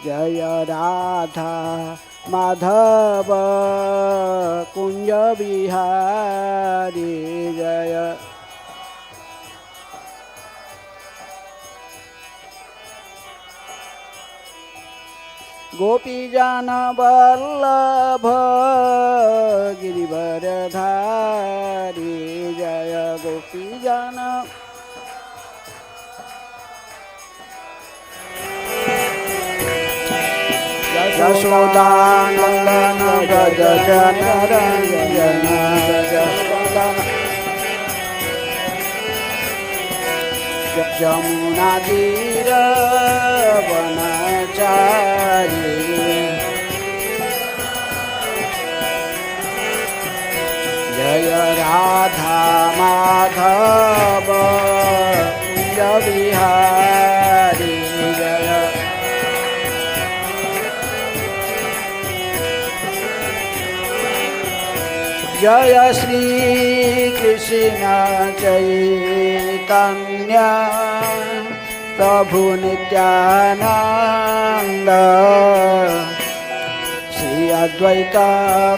जय राधा माधव कुंज बिहारी जय। गोपीजन वल्लभ गिरिवरधारी जय गोपीजन। यशोदानंदन व्रज जनरंजन यमुना तीर वनचारी जय राधा माधव कुंज बिहारी जय। जय श्री कृष्ण चैतन्य प्रभु नित्यानंद श्री अद्वैत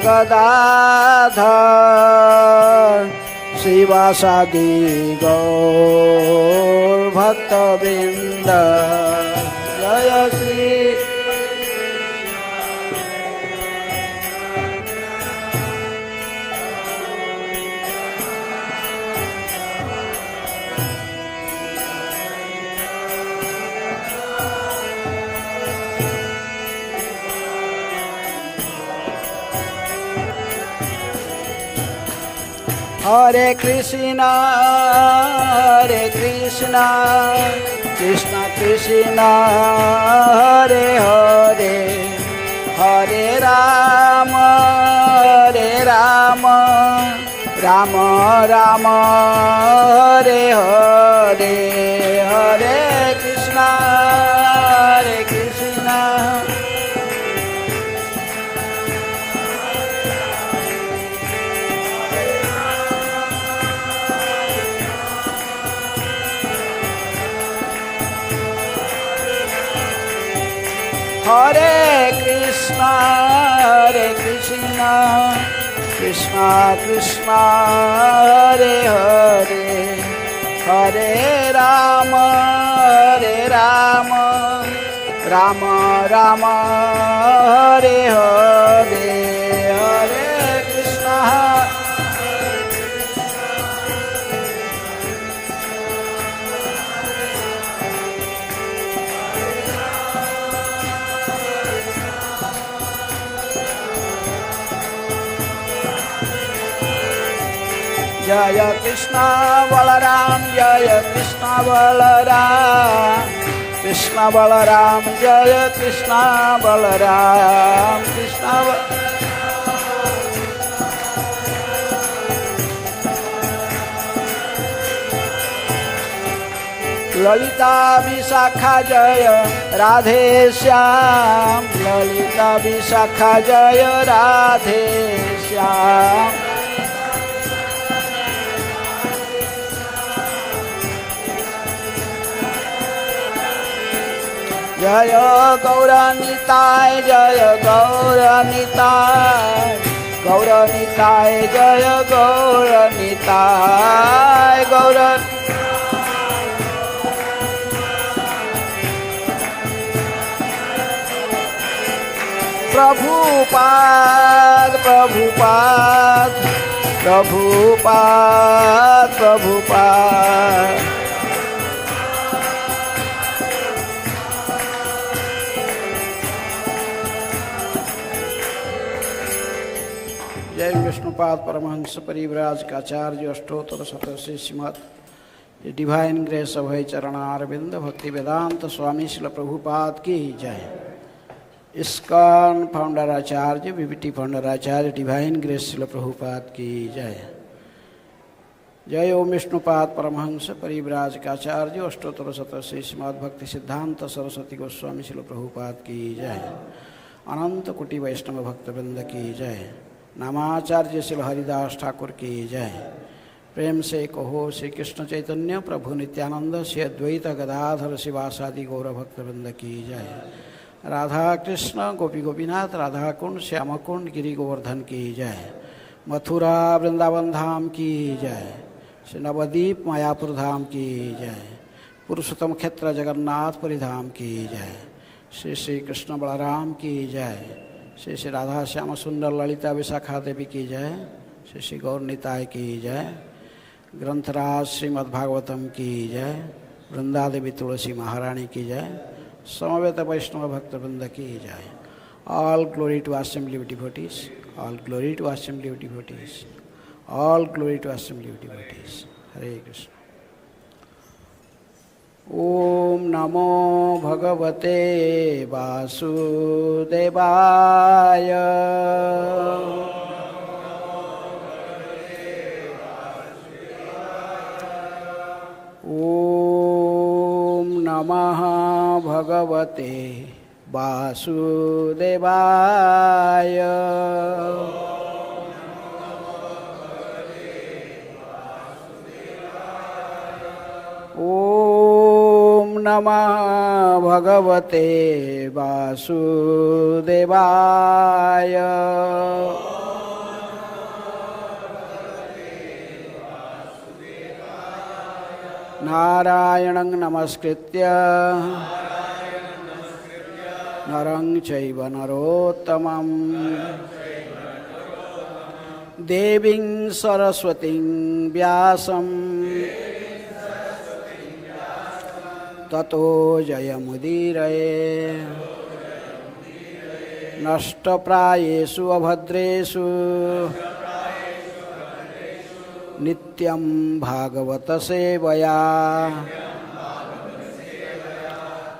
गदाधर श्रीवासादि गौर भक्तवृंद। जय श्री हरे कृष्ण कृष्ण कृष्ण हरे हरे हरे राम राम राम हरे हरे हरे कृष्ण हरे कृष्ण कृष्ण कृष्ण हरे हरे हरे राम राम राम हरे हरे हरे कृष्ण। जय कृष्ण बलराम जय कृष्ण बलराम कृष्ण बलराम जय कृष्ण बलराम कृष्ण ललिता विशाखा जय राधे श्याम ललिता विशाखा जय राधे श्याम। जय गौरनिताय जय गौरनिताय गौरनिताय जय गौरनिताय गौर। प्रभुपाद प्रभुपाद प्रभुपाद प्रभुपाद। जय विष्णुपाद परमहंस परिव्राज का आचार्य अष्टोत्तर शतस्य श्रीमद डिवाइन ग्रेस अभय चरणारविंद भक्ति वेदांत स्वामी श्रील प्रभुपाद की जय। ISKCON फाउंडर आचार्य विभिटी फाउंडर आचार्य डिवाइन ग्रेस श्रील प्रभुपाद की जय। जय ओम विष्णुपाद परमहंस परिव्राज का आचार्य अष्टोत्तर शतस्य श्रीमद भक्ति सिद्धांत सरस्वती गोस्वामी श्रील प्रभुपाद की जय। अनंत कोटि वैष्णव भक्तवृंद की जय। नामाचार्य श्री हरिदास ठाकुर की जय। प्रेम से कहो श्री कृष्ण चैतन्य प्रभु नित्यानंद श्री अद्वैत गदाधर शिवासादि गौर भक्तवृंद की जय। राधा कृष्ण गोपी गोपीनाथ राधा कुंड श्यामा कुंड गिरी गोवर्धन की जय। मथुरा वृंदावन धाम की जय। श्री नवद्वीप मायापुर धाम की जय। पुरुषोत्तम क्षेत्र जगन्नाथपुरी धाम की जय। श्री श्री कृष्ण बलराम की जय। श्री श्री राधा श्याम सुंदर ललिता विशाखा देवी की जय। श्री श्री गौर निताय की जय। ग्रंथराज श्रीमद्भागवतम की जय। वृंदा देवी तुलसी महारानी की जय। समवेत वैष्णव भक्तवृंद की जय। All glory to assembly of devotees, all glory to assembly of devotees, all glory to assembly of devotees. Hare Krishna. ओम नमो भगवते वासुदेवाय। ओम नमः भगवते वासुदेवाय। ओम नमः भगवते वासुदेवाय। नारायणं नमस्कृत्य नरं चैव नरोत्तमं देवीं सरस्वतीं व्यासं ततो जयमुदीरये। नष्टप्रायेषु अभद्रेषु नित्यं भागवत सेवया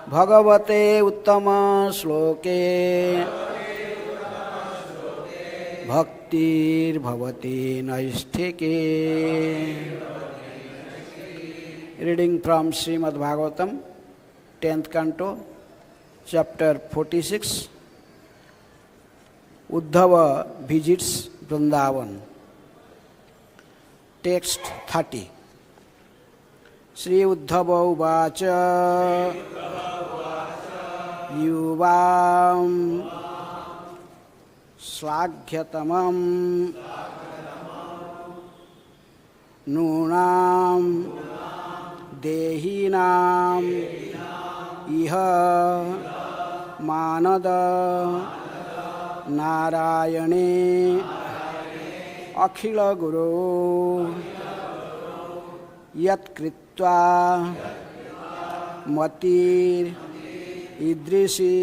भगवते उत्तम श्लोके भक्तिर्भवति नैष्ठिके। Reading from Srimad-Bhagavatam, 10th canto, chapter 46, Uddhava visits Vrindavan. Text 30. Shri Uddhava uvacha yuvam slagyatamam nunam देहिनाम इह मानद नारायणे अखिल गुरो यत्कृत्वा मतिर ईदृशी।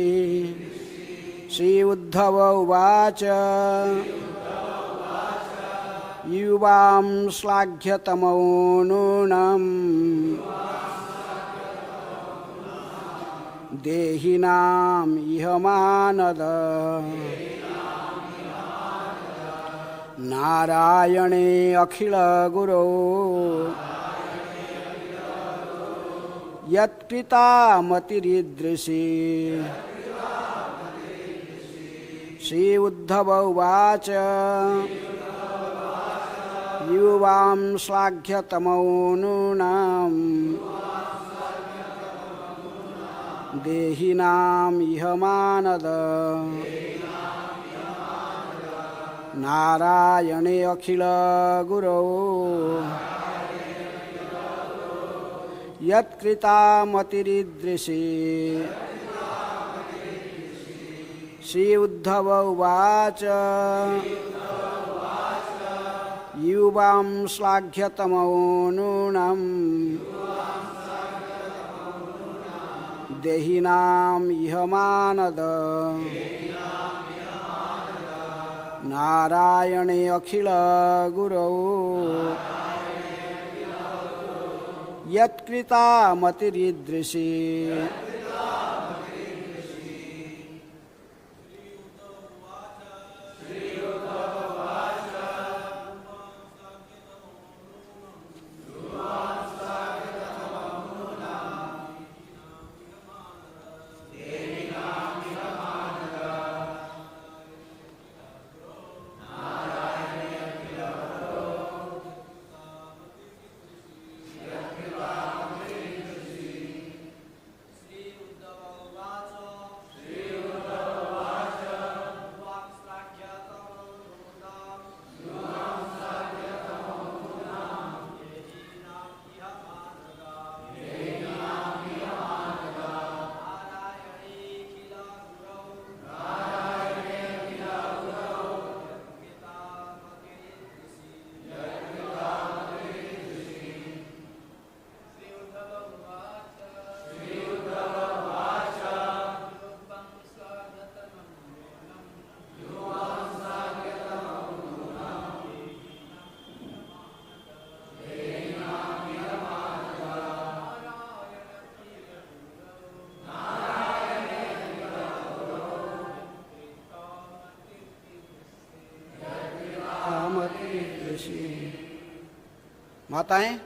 श्री उद्धव उवाच युवां श्लाघ्यतमो नूनम् देहिनाम् इह मानद नारायणे अखिल गुरो यत्कृता मतिरीदृशी। श्री उद्धव उवाच युवां श्लाघ्यतमो नूनाम् देहिनाम् इह मानद नारायणे अखिल गुरो यत्कृता मतिरीदृशी। श्री उद्धव उवाच युवां श्लाघ्यतमो नूनम् देहिनाम् इह मानद नारायणे अखिल गुरो यत्कृता मतिरीदृशी। माताएं,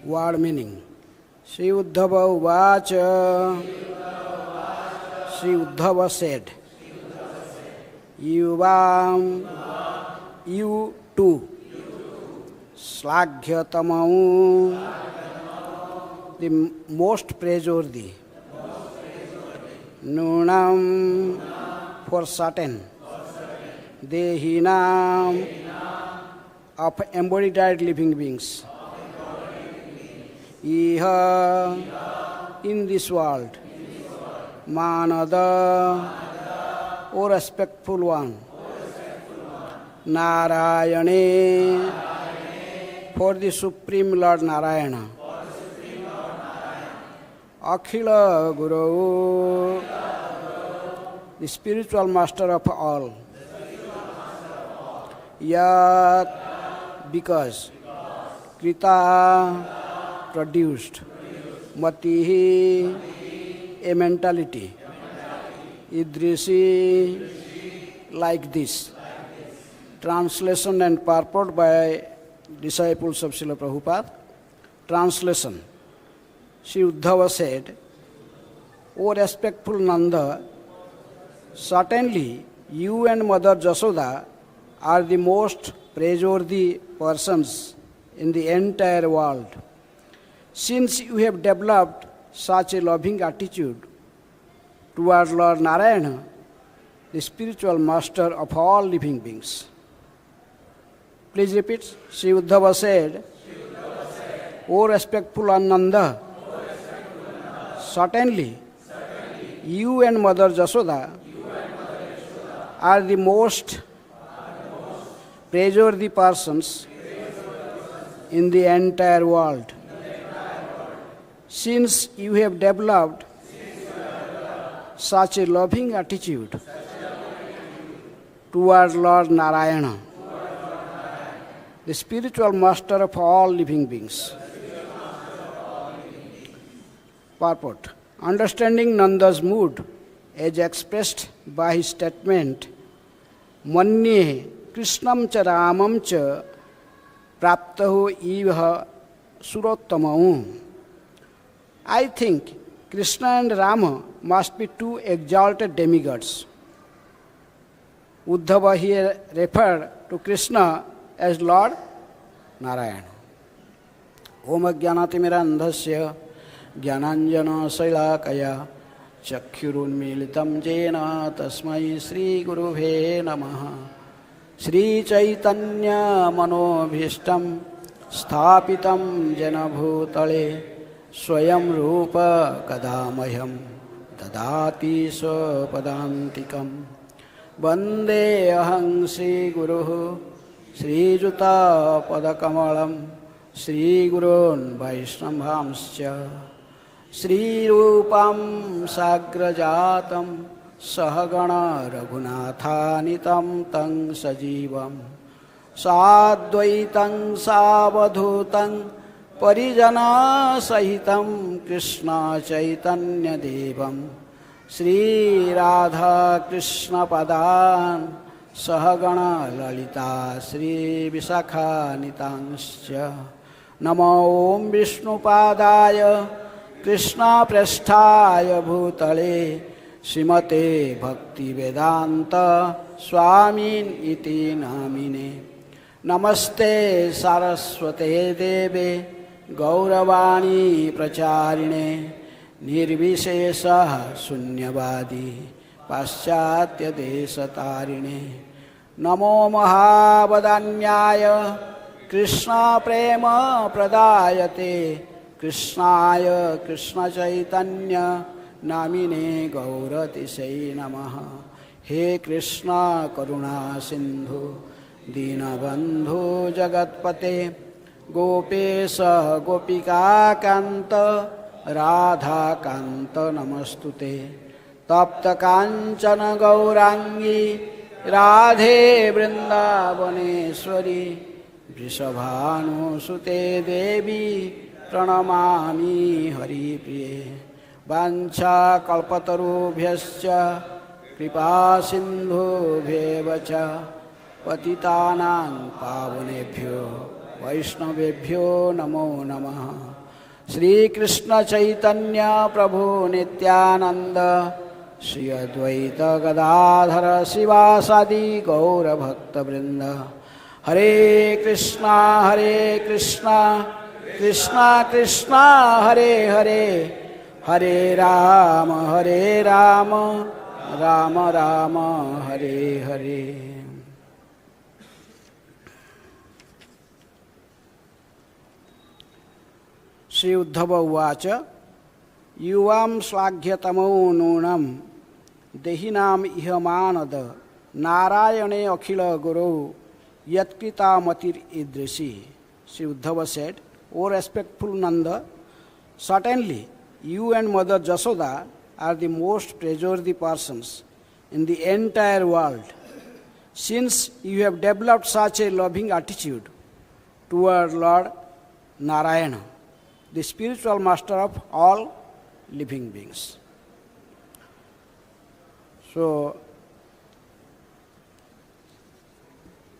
word meaning. Sri Uddhava Uvacha. Sri Uddhava said, Yuvam, you too, Slaghyatamau, the most praiseworthy, Nunam, for certain, Dehinam, of embodied living beings, Iha, in this world, Manada, O respectful one, Narayane, for the Supreme Lord Narayana, Akhila Guru, the spiritual master of all, Yat, because, Krita, produced, Matihi, a mentality, Idrisi, like this. Translation and purport by disciples of Srila Prabhupada. Translation. Sri Uddhava said, O respectful Nanda, certainly you and Mother Jasoda are the most praiseworthy persons in the entire world. Since you have developed such a loving attitude toward Lord Narayana, the spiritual master of all living beings. Please repeat. Sri Uddhava said, O respectful Ananda, certainly you and Mother Jasoda are the most praiseworthy persons in the entire world. Since you have developed such a loving attitude toward Lord Narayana, the spiritual master of all living beings. Purport. Understanding Nanda's mood as expressed by his statement, Manye Krishnam cha Ramam cha praptaho ivaha surottamau. I think Krishna and Rama must be two exalted demigods. Uddhava here referred to Krishna as Lord Narayana. Om Ajnanaatimirandhasya Jnananjana Sailakaya Chakhyurunmilitam Jena Tasmai Sri Gurubhe Namaha. Sri Chaitanya Manobhishtam Sthapitam Jena Bhutale Swayam Rupa Kadamayam Dadati Swapadantikam Vande Aham Sri Guruhu Sri Juta Padakamalam Sri Gurun Vaishnavamscha Sri Rupam Sagrajatam Sahagana Raghunathanitam Tang Sajivam Sadvaitam Savadhutam Parijana Sahitam Krishna Chaitanya Devam Sri Radha Krishna Padan सहगण Lalita श्रीविशाखानितांश्च नमो ॐ विष्णुपादाय कृष्णप्रेष्ठाय भूतले श्रीमते भक्तिवेदान्त स्वामिन् इति नामिने। नमस्ते सारस्वते देवे गौरवाणी प्रचारिणे निर्विशेषः शून्यवादी पाश्चात्यदेशतारिणे। नमो महावदान्याय कृष्णप्रेम प्रदायते कृष्णाय कृष्णचैतन्य नामिने गौरतिशै नमः। हे कृष्ण करुणा सिन्धु दीनबन्धु जगत्पते गोपेश गोपिकाकान्त राधाकान्त नमस्तुते। तप्त काञ्चन गौरांगी राधे वृन्दावनेश्वरी वृषभानुसुते देवी प्रणमामि हरिप्रिये। वाञ्छाकल्पतरुभ्यश्च कृपासिन्धुभ्येव च पतितानां पावनेभ्यो वैष्णवेभ्यो नमो नमः। श्रीकृष्ण चैतन्य प्रभु नित्यानंद श्री अद्वैत गदाधर शिवासादि गौरभक्तवृंद। हरे कृष्णा कृष्णा कृष्णा हरे हरे हरे राम राम राम हरे हरे। श्री उद्धव उवाच युवां स्वाघ्यतमो नूनं देहिनाम इह मानद नारायणे अखिल गुरु यत्कृता मतिर ईदृशी। Sri Uddhava said, O respectful Nanda, certainly you and Mother Jasoda are the most praiseworthy persons in the entire world, since you have developed such a loving attitude toward Lord Narayana, the spiritual master of all living beings. So,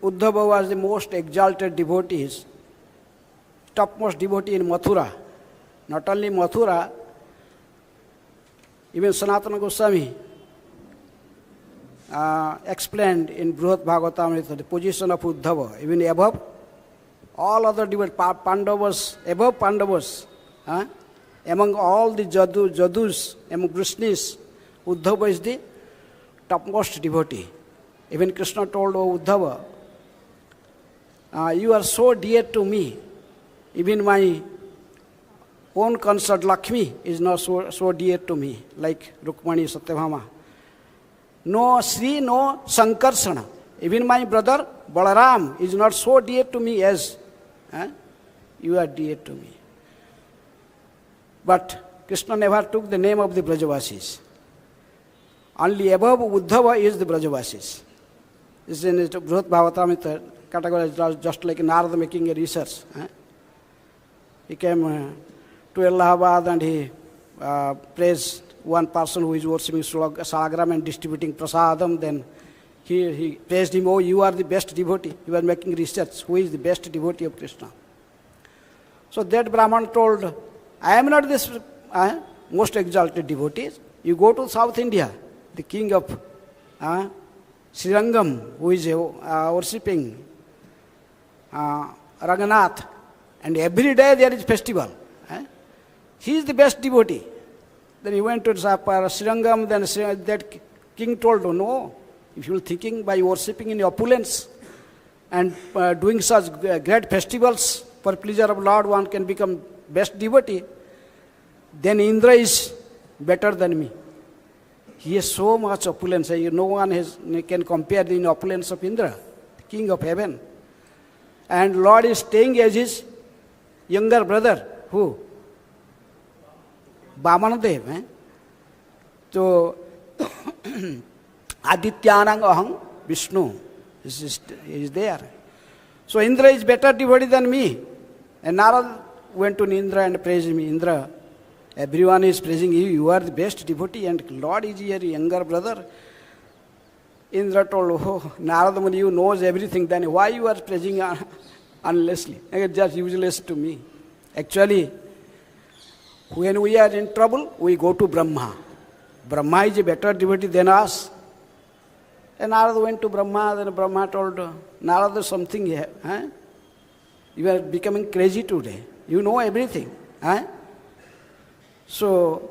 Uddhava was the most exalted devotee, topmost devotee in Mathura. Not only Mathura, even Sanatana Goswami explained in Bhagavad-Gita the position of Uddhava, even above all other devotees, Pandavas, above Pandavas, among all the Jadus, among Vrishnis, Uddhava is the topmost devotee. Even Krishna told, O Uddhava, you are so dear to me, even my own consort Lakshmi is not so dear to me, like Rukmani Satyabhama. No Sri, no Sankarsana. Even my brother Balaram is not so dear to me as you are dear to me. But Krishna never took the name of the Brajavasis. Only above Uddhava is the Brajavasis. This is in the Bhagavad-Gita categorized just like Narada making a research. He came to Allahabad and he praised one person who is worshipping Salagram and distributing prasadam. Then he praised him, oh, you are the best devotee. He was making research, who is the best devotee of Krishna. So that Brahman told, I am not this most exalted devotee. You go to South India, the king of Srirangam, who is worshipping Raghunath, and every day there is festival. He is the best devotee. Then he went to Srirangam, then that king told, oh, no, if you are thinking by worshipping in opulence and doing such great festivals for pleasure of Lord, one can become best devotee, then Indra is better than me. He has so much opulence. No one can compare the opulence of Indra, the king of heaven. And Lord is staying as his younger brother. Who? Vamanadev. So, Adityanang Aham Vishnu is there. So Indra is better devotee than me. And Narada went to Indra and praised him. Indra, everyone is praising you. You are the best devotee and Lord is your younger brother. Indra told, oh, Narada Muni, you knows everything, then why you are praising unlessly? It's just useless to me. Actually, when we are in trouble, we go to Brahma. Brahma is a better devotee than us. And Narada went to Brahma, then Brahma told, Narada, something here. Huh? You are becoming crazy today. You know everything. Huh? So,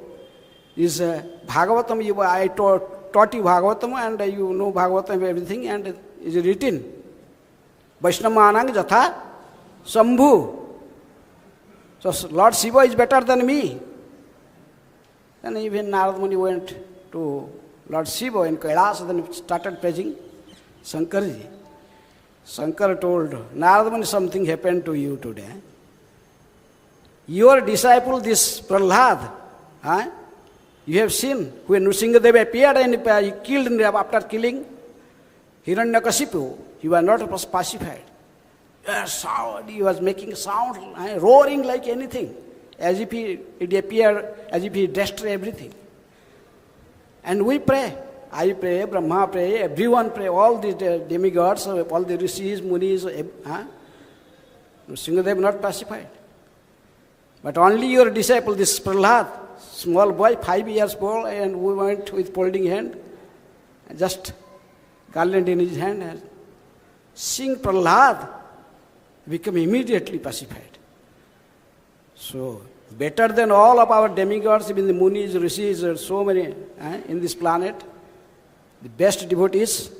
is Bhagavatam, I taught you Bhagavatam, and you know Bhagavatam, everything, and it is written. Vaishnamanang Jatha Sambhu. So Lord Shiva is better than me. Then even Narada Muni went to Lord Shiva in Kailas, then started praising Shankarji. Shankar told, Narada Muni, something happened to you today. Your disciple, this Prahlad, you have seen when Nrsingadeva appeared and he killed after killing Hiranyakashipu, he was not pacified. He was making sound, roaring like anything, as if it appeared, as if he destroyed everything. And we pray. I pray, Brahma pray, everyone pray, all the demigods, all the rishis, munis, Nrsingadeva not pacified. But only your disciple, this Prahlad, small boy, 5 years old, and we went with folding hand, just garland in his hand, and seeing Prahlad, become immediately pacified. So, better than all of our demigods, even the munis, rishis, there are so many in this planet, the best devotee is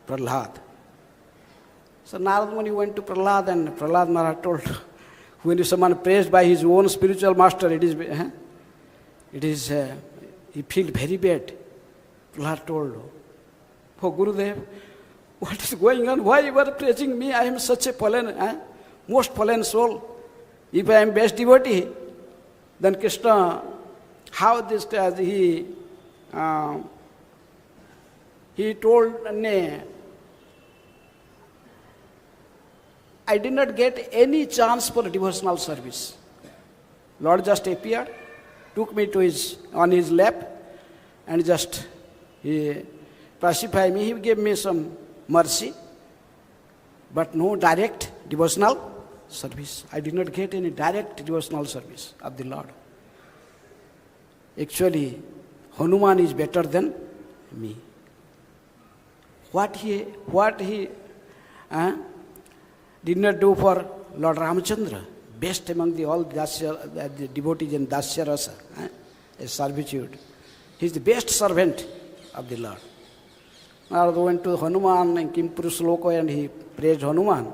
Prahlad. So Narada Muni went to Prahlad, and Prahlad Maharaj told, when someone praised by his own spiritual master, he feels very bad. Prahlad told, oh Gurudev, what is going on? Why you are praising me? I am such a fallen, most fallen soul. If I am best devotee, then Krishna, how this, he told, I did not get any chance for devotional service. Lord just appeared, took me to on his lap, and just he pacified me. He gave me some mercy, but no direct devotional service. I did not get any direct devotional service of the Lord. Actually, Hanuman is better than me. What he did not do for Lord Ramachandra, best among all the devotees in Dasya Rasa, a servitude. He is the best servant of the Lord. Narada went to Hanuman and Kim Purushloka, and he praised Hanuman.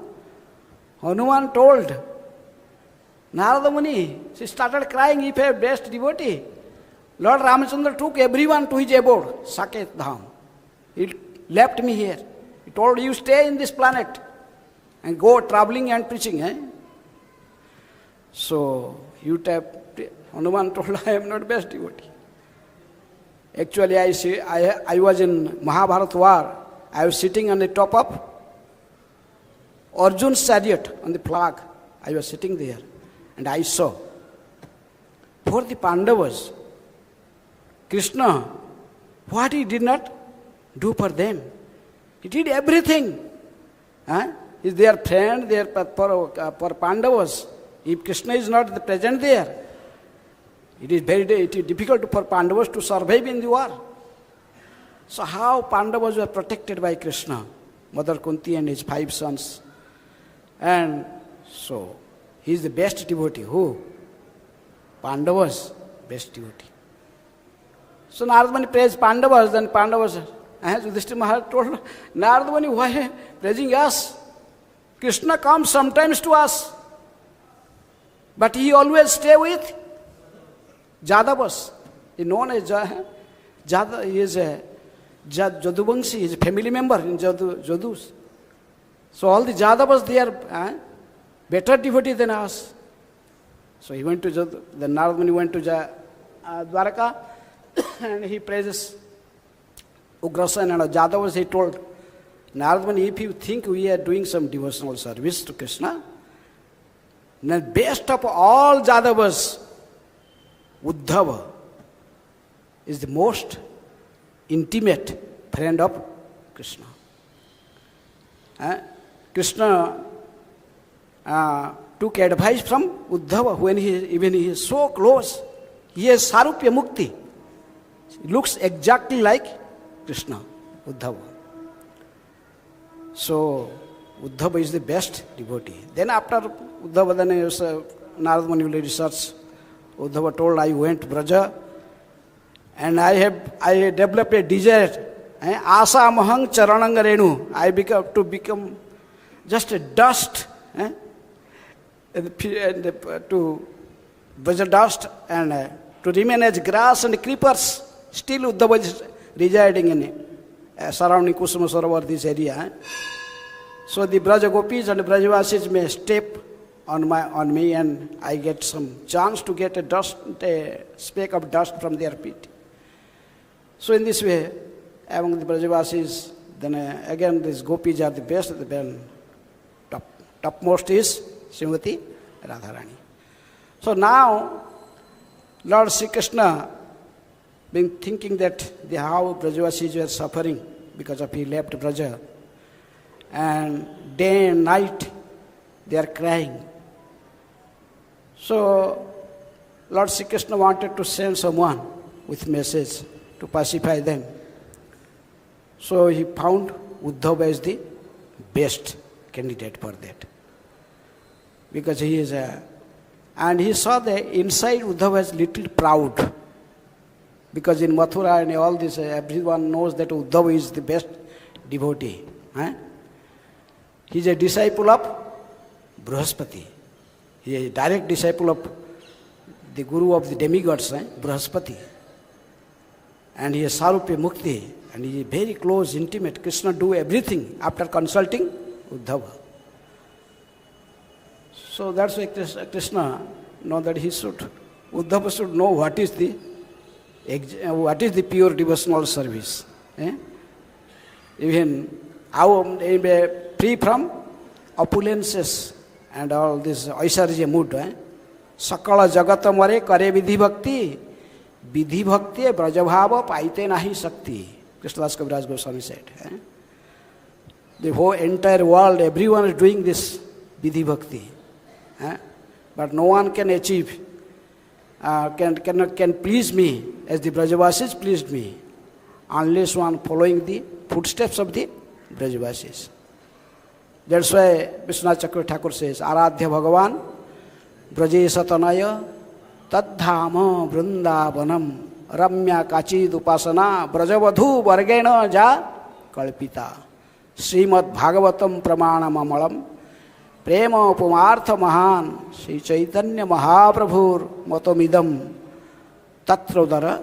Hanuman told Narada Muni, she started crying, if I am best devotee. Lord Ramachandra took everyone to his abode, Saket Dham. He left me here. He told, you stay in this planet and go traveling and preaching. So, Hanuman told, I am not best devotee. Actually, I was in Mahabharata war. I was sitting on the top of Arjun's chariot on the flag. I was sitting there, and I saw, for the Pandavas, Krishna, what he did not do for them. He did everything. Is their friend, for Pandavas. If Krishna is not present there, it is difficult for Pandavas to survive in the war. So how Pandavas were protected by Krishna, Mother Kunti and his 5 sons. And so, he is the best devotee. Who? Pandavas, best devotee. So Narada Muni praised Pandavas, then Pandavas, Yudhishthira Maharaj told, Narada Muni, why praising us? Krishna comes sometimes to us, but he always stay with Jadavas. He is known as he is a Jaduvangshi, he is a family member in Jadus. So all the Jadavas, they are better devotee than us. So he went to then Narada Muni went to Dwaraka, and he praises Ugrasen and Jadavas. He told Narada Muni, if you think we are doing some devotional service to Krishna, then best of all Jadavas, Uddhava is the most intimate friend of Krishna. Krishna took advice from Uddhava when he is so close. He has Sarupya Mukti. He looks exactly like Krishna, Uddhava. So, Uddhava is the best devotee. Then after Uddhava, then Narad Muni will research. Uddhava told, I went Braja and I developed a desire. Asa mahang charanang renu. I become just a dust. To Braja dust and to remain as grass and creepers. Still Uddhava is residing in surrounding Kusuma Sarovar, this area. So the Braja Gopis and Brajavasis may step on me and I get some chance to get a speck of dust from their feet. So in this way, among the Brajavasis, then again these Gopis are the best, then topmost is Srimati Radharani. So now, Lord Sri Krishna been thinking that how Brajavasis were suffering because of he left Braja. And day and night they are crying. So Lord Sri Krishna wanted to send someone with message to pacify them. So he found Uddhava as the best candidate for that. Because he is and he saw the inside Uddhava is little proud. Because in Mathura and all this, everyone knows that Uddhava is the best devotee. He is a disciple of Brahaspati. He is a direct disciple of the Guru of the demigods, Brahaspati. And he is Sarupya Mukti. And he is very close, intimate. Krishna do everything after consulting Uddhava. So that's why Krishna know that Uddhava should know what is the pure devotional service. Even free from opulences and all this Aisarja mood. Sakala jagata mare kare vidhi bhakti brajabhava paite nahi sakti. Krishnadas Kaviraj Goswami said. The whole entire world, everyone is doing this vidhi bhakti. But no one can achieve, can please me as the Brajavasis pleased me, unless one following the footsteps of the Brajavasis. That's why Vishwanath Chakravarti Thakur says, Aradhya Bhagavan, Brajesha Tanaya, Tadhama Vrindavanam, Ramya Kachid Upasana, Brajavadhu Vargena Ja Kalpita, Srimad Bhagavatam Pramanam Amalam, Prema Pumartha Mahan, Sri Chaitanya Mahaprabhur Matomidam, Tatrodara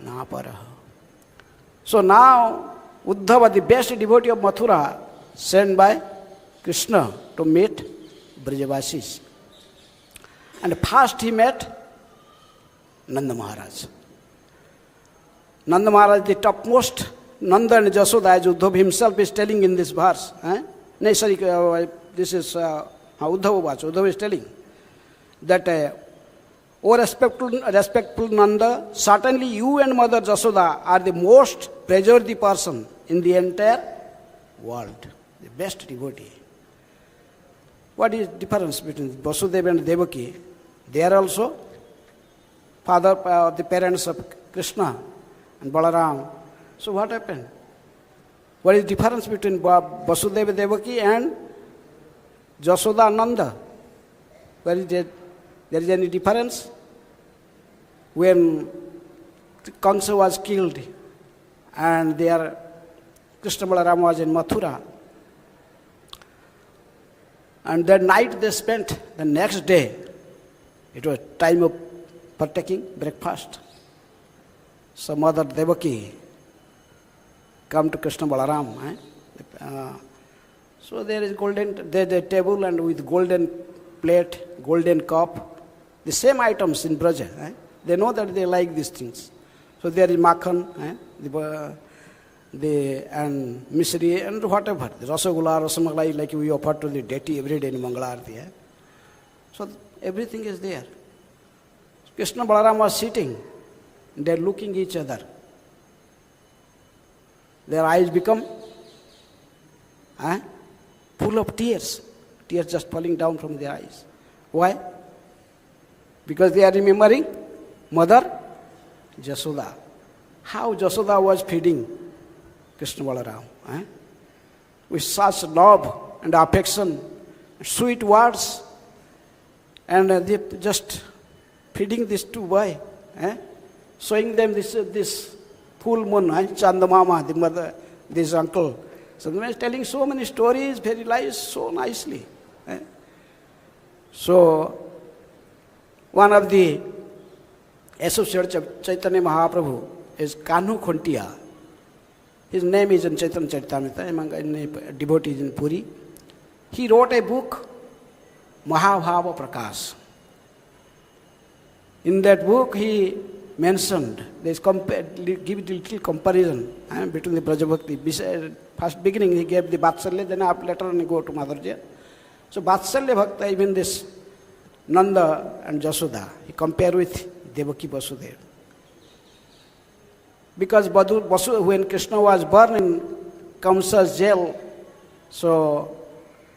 Napara. So now, Uddhava, the best devotee of Mathura, sent by Krishna to meet Brajavasis. And first he met Nanda Maharaj. Nanda Maharaj, the topmost, Nanda and Jasoda, as Uddhava himself is telling in this verse. No, sorry, this is Uddhava Vach. Uddhava is telling that, O respectful Nanda, certainly you and Mother Jasoda are the most praiseworthy person in the entire world, the best devotee. What is the difference between Vasudeva and Devaki? They are also the parents of Krishna and Balaram. So what happened? What is the difference between Vasudeva Devaki and Jasoda Nanda? Where is there is any difference? When Kamsa was killed and Krishna Balaram was in Mathura, and that night they spent, the next day, it was time of partaking breakfast. So Mother Devaki come to Krishna Balaram. So there is the table and with golden plate, golden cup, the same items in Braja. They know that they like these things. So there is makhan, and misri and whatever, the rasagula, rasamalai, like we offer to the deity every day in Mangalarti. So everything is there. Krishna Balaram was sitting, they are looking each other. Their eyes become full of tears. Tears just falling down from their eyes. Why? Because they are remembering Mother Jasoda. How Jasoda was feeding Krishna Balaram. With such love and affection, sweet words, and they just feeding these two boys, showing them this full moon, Chandamama, the mother, this uncle. So they were telling so many stories, very nice, so nicely. So one of the associates of Chaitanya Mahaprabhu is Kanu Khuntia. His name is in Chaitanya Charitamrita, among devotees in Puri. He wrote a book, Mahabhava Prakash. In that book, he mentioned, give a little comparison between the Braja Bhakti. First beginning, he gave the Vatsalya, then later on he go to Madhurya. So Vatsalya Bhakta, even this Nanda and Jasoda, he compared with Devaki Vasudeva. Because when Krishna was born in Kamsa's jail, so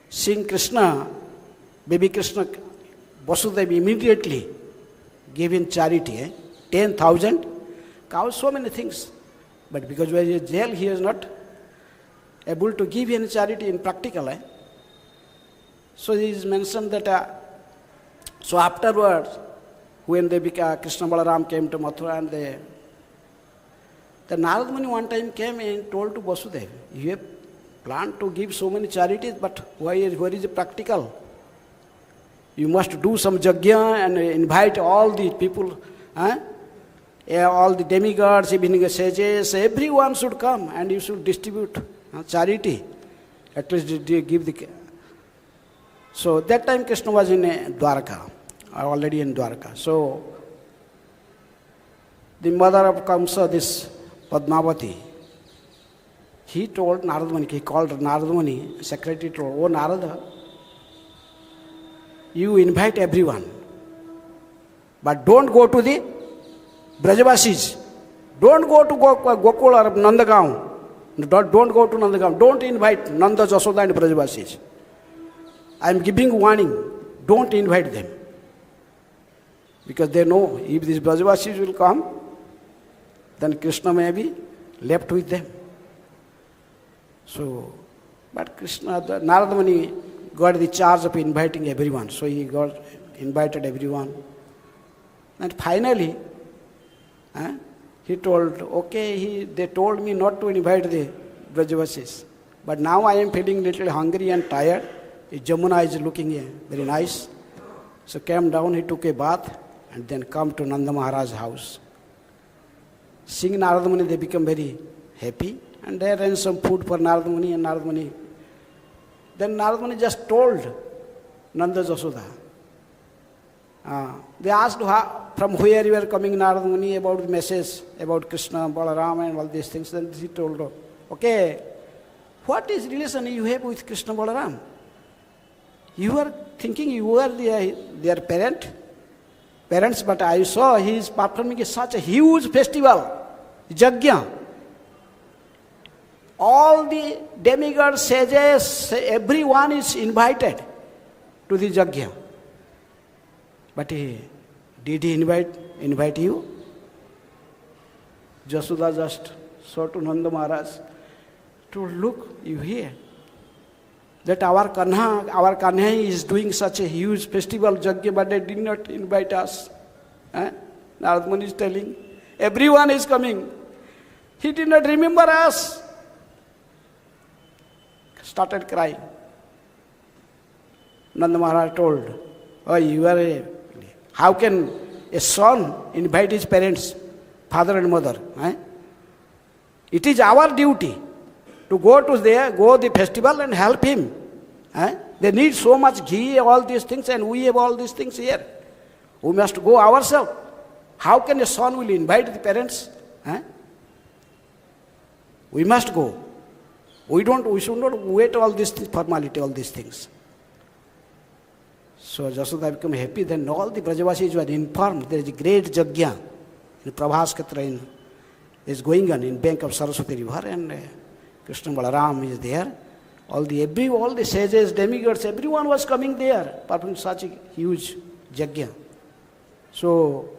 seeing Krishna, baby Krishna, Vasudeva immediately gave in charity, 10,000 cows, so many things. But because when he is in jail, he is not able to give any charity in practical. So it is mentioned that, so afterwards, when Krishna Balaram came to Mathura and the Narad Muni one time came and told to Vasudeva, you have planned to give so many charities, but where is it practical? You must do some yajna and invite all the people, all the demigods, even sages, everyone should come and you should distribute charity. At least give the... So that time Krishna was in Dwarka, already in Dwarka. So the mother of Kamsa, this Padmavati, he told Narada Muni, he called Narada Muni, secretary told, oh Narada, you invite everyone, but don't go to the Brajavasis. Don't go to Gokul or Nandagaon. Don't go to Nandagaon. Don't invite Nanda, Jasoda and Brajavasis. I am giving warning, don't invite them. Because they know if these Brajavasis will come, then Krishna may be left with them. So, but Krishna, Narada Muni got the charge of inviting everyone. So he invited everyone. And finally, he told, okay, they told me not to invite the Brajavasis. But now I am feeling little hungry and tired. Jamuna is looking very nice. So came down, he took a bath and then come to Nanda Maharaj's house. Seeing Narada Muni, they become very happy. And they ran some food for Narada Muni and Narada Muni. Then Narada Muni just told Nanda Jasoda. They asked from where you were coming, Narada Muni, about the message about Krishna, Balaram and all these things. Then he told, okay, what is relation you have with Krishna, Balaram? You are thinking you are their parents, but I saw he is performing such a huge festival, Yajna. All the demigods, sages, everyone is invited to the Yajna. But did he invite you? Jasoda just saw to Nanda Maharaj to look, you hear that our Kanha is doing such a huge festival Yajna, but they did not invite us. Narada Muni is telling, everyone is coming. He did not remember us. Started crying. Nanda Maharaj told, oh, how can a son invite his parents, father and mother? It is our duty to go the festival and help him. They need so much ghee, all these things, and we have all these things here. We must go ourselves. How can a son will invite the parents? We must go. We should not wait all this formality, all these things. So Jasoda became happy. Then all the Brajavasis were informed there is a great Yajna in Prabhaskatra is going on in bank of Saraswati river, and Krishna Balaram is there. all the sages, demigods, everyone was coming there, performing such a huge yajna. So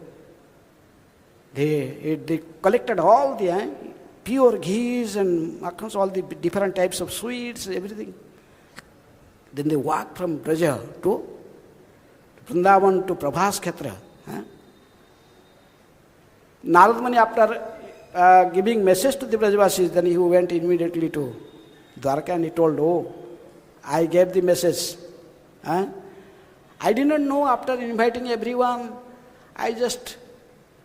they collected all the pure ghees and makhans, all the different types of sweets, everything. Then they walked from Braja to Vrindavan to Prabhas Khetra. Narad Muni, after giving message to the Brajavasis, then he went immediately to Dwarka and he told, oh, I gave the message. I did not know after inviting everyone, I just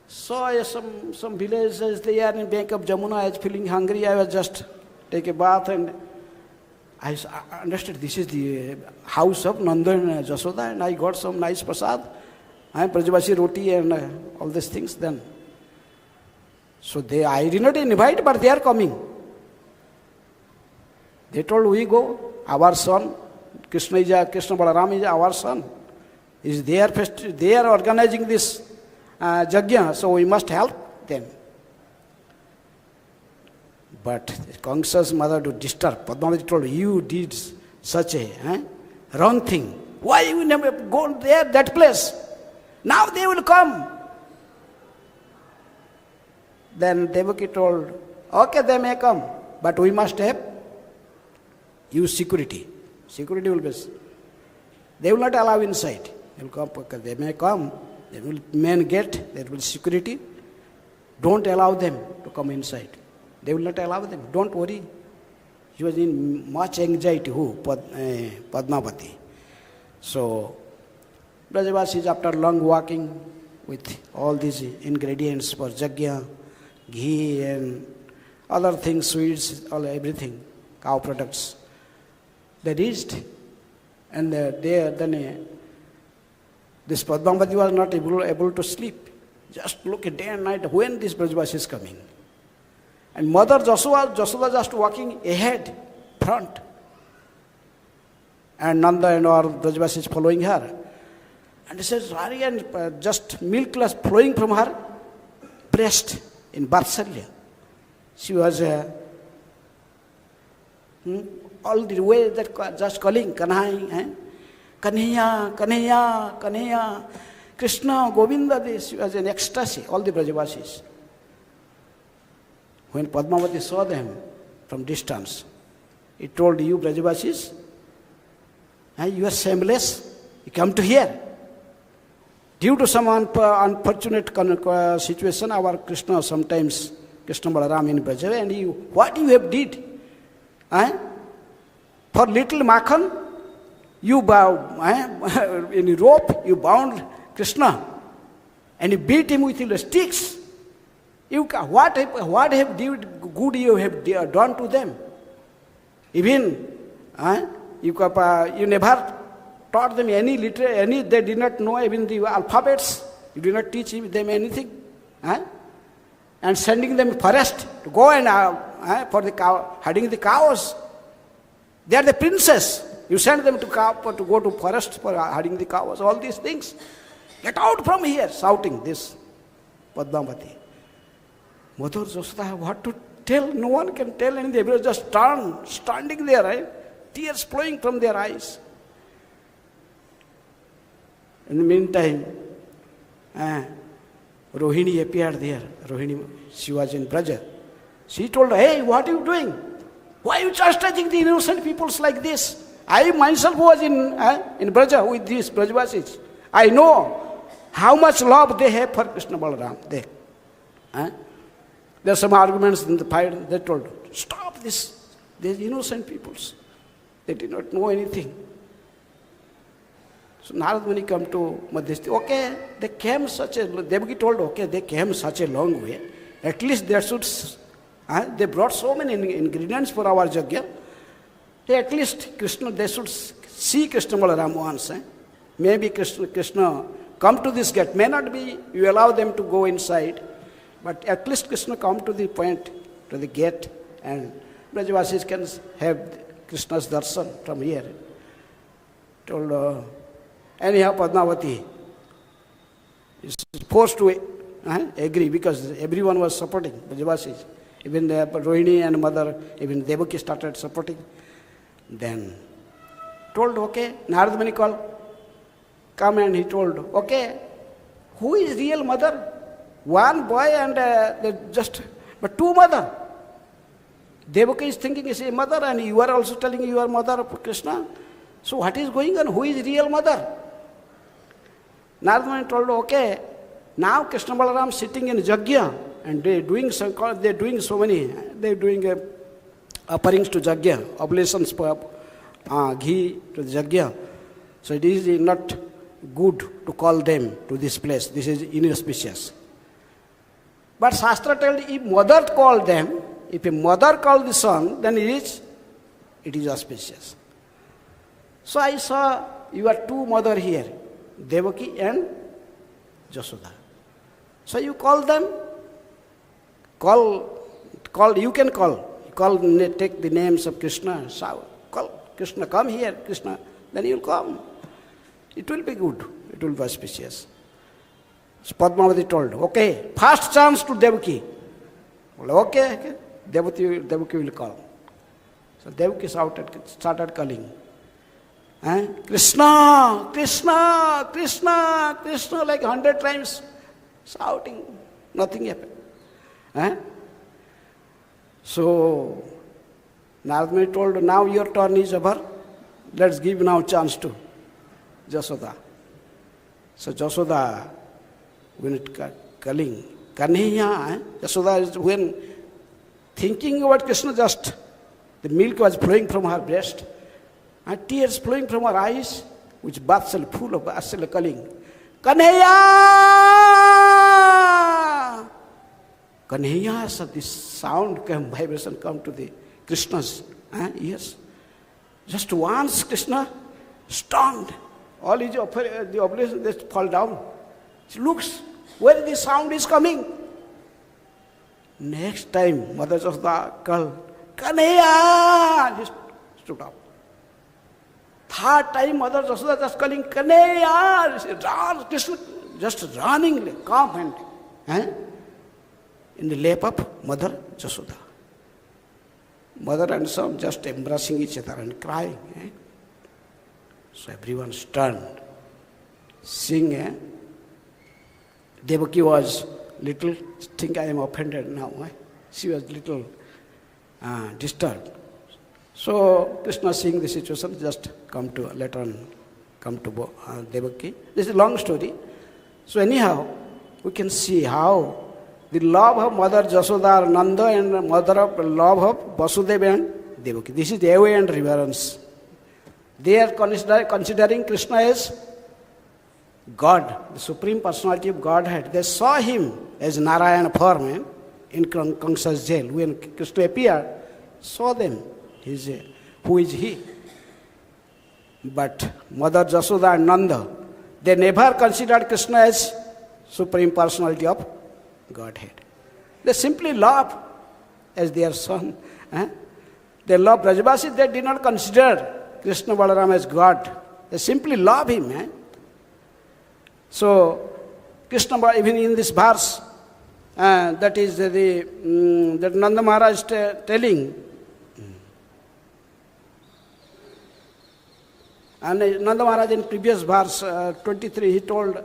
saw some villages there in bank of Jamuna. I was feeling hungry. I was just take a bath and I understood this is the house of Nanda and Jasoda, and I got some nice prasad, Brajavasi roti and all these things then. So I did not invite, but they are coming. They told, we go, our son, Krishna Balaram is our son. They are organizing this yajna, so we must help them. But Kamsa's mother to disturb, Padmavati told, you did such a wrong thing. Why you never go there, that place? Now they will come. Then Devaki told, okay, they may come, but we must have use security. Security will be. They will not allow inside. They will come, they may come. There will main gate, there will be security. Don't allow them to come inside. They will not allow them. Don't worry. She was in much anxiety, Padmavati. So, Brajavasis, after long walking with all these ingredients for yajna, ghee and other things, sweets, everything, cow products, they reached. And then this Padmavati was not able to sleep. Just look at day and night when this Brajavasi is coming. And mother Jasoda just walking ahead, front. And Nanda and all Brajavasi is following her. And he says, Rari, and just milk was flowing from her breast in Vatsalya. She was all the way that just calling, Kanhai, Kanhaiya, Kanhaiya, Kanhaiya, Krishna, Govinda, this was in ecstasy, all the Brajavasis. When Padmavati saw them from distance, he told, you Brajavasis, you are shameless, you come to here. Due to some unfortunate situation, our Krishna sometimes, Krishna Balaram in Braja, and what you have did? For little makhan, you in a rope, you bound Krishna, and you beat him with the sticks. What have good you have done to them? Even you never taught them any they did not know even the alphabets. You did not teach them anything. And sending them forest to go and for the cow, herding the cows. They are the princess. You send them to go to forest for herding the cows, all these things. Get out from here, shouting this, Padmavati. Mother Jasoda, what to tell? No one can tell anything. They were just standing there, tears flowing from their eyes. In the meantime, Rohini appeared there. Rohini, she was in Braja. She told her, hey, what are you doing? Why are you chastising the innocent peoples like this? I myself was in Braja with these Brajavasis. I know how much love they have for Krishna Balaram. There are some arguments in the fight. They told, stop this. These innocent peoples. They did not know anything. So Narad Muni come to Madhyasti. Okay, they came Devaki told, okay, they came such a long way. At least they should, they brought so many ingredients for our yajna. At least Krishna, they should see Krishna Balaram once. Maybe Krishna come to this gate. May not be, you allow them to go inside. But at least Krishna come to the point, to the gate, and Brajavasis can have Krishna's darshan from here. Told, anyhow, Padmavati is forced to agree because everyone was supporting Brajavasis. Even Rohini and mother, even Devaki started supporting. Then told, okay, Narada Muni called, come, and he told, okay, who is real mother? One boy and but two mother. Devaki is thinking is a mother, and you are also telling you are mother of Krishna. So what is going on? Who is real mother? Narada Muni told, okay, now Krishna Balaram sitting in Yajna, and they're doing offerings to Yajna, oblations for ghee to the Yajna. So it is not good to call them to this place. This is inauspicious. But Shastra tells, if mother called them, if a mother called the son, then it is auspicious. So I saw you are two mother here, Devaki and Jasoda. So you call them, you can call, take the names of Krishna, call Krishna, come here, Krishna, then you'll come. It will be good, it will be auspicious. So Padmavati told, okay, first chance to Devaki. Well, okay, Devaki will call. So Devaki started calling. Krishna, Krishna, Krishna, Krishna, like 100 times shouting. Nothing happened. So Narada Muni told, now your turn is over. Let's give now chance to Jasoda. So Jasoda, when it calling, Kanhaiya, Jasoda is when thinking about Krishna, just the milk was flowing from her breast, and tears flowing from her eyes, which Vatsal, full of Vatsal, calling, Kanhaiya! Kanhaiya, so this sound vibration come to the Krishna's ears. Just once Krishna stunned. All his the oblation just fall down. She looks where the sound is coming. Next time, Mother Jasoda called, Kanhaiya! He stood up. Third time, Mother Jasoda just calling, Kanhaiya! She ran, Krishna just running, calm and in the lap of Mother Jasoda. Mother and son just embracing each other and crying. So everyone stunned. Seeing Devaki was little, think I am offended now. She was little disturbed. So Krishna seeing the situation, just later on come to Devaki. This is a long story. So anyhow, we can see how the love of Mother Jasoda, Nanda, and love of Vasudeva and Devaki. This is the awe and reverence. They are considering Krishna as God, the Supreme Personality of Godhead. They saw him as Narayana form in Kamsa's jail. When Krishna appeared, saw them. Who is he? But Mother Jasoda and Nanda, they never considered Krishna as Supreme Personality of Godhead. They simply love as their son. They love Brajavasi. They did not consider Krishna Balaram as God. They simply love him. So Krishna, even in this verse, that is that Nanda Maharaj telling, and Nanda Maharaj in previous verse 23, he told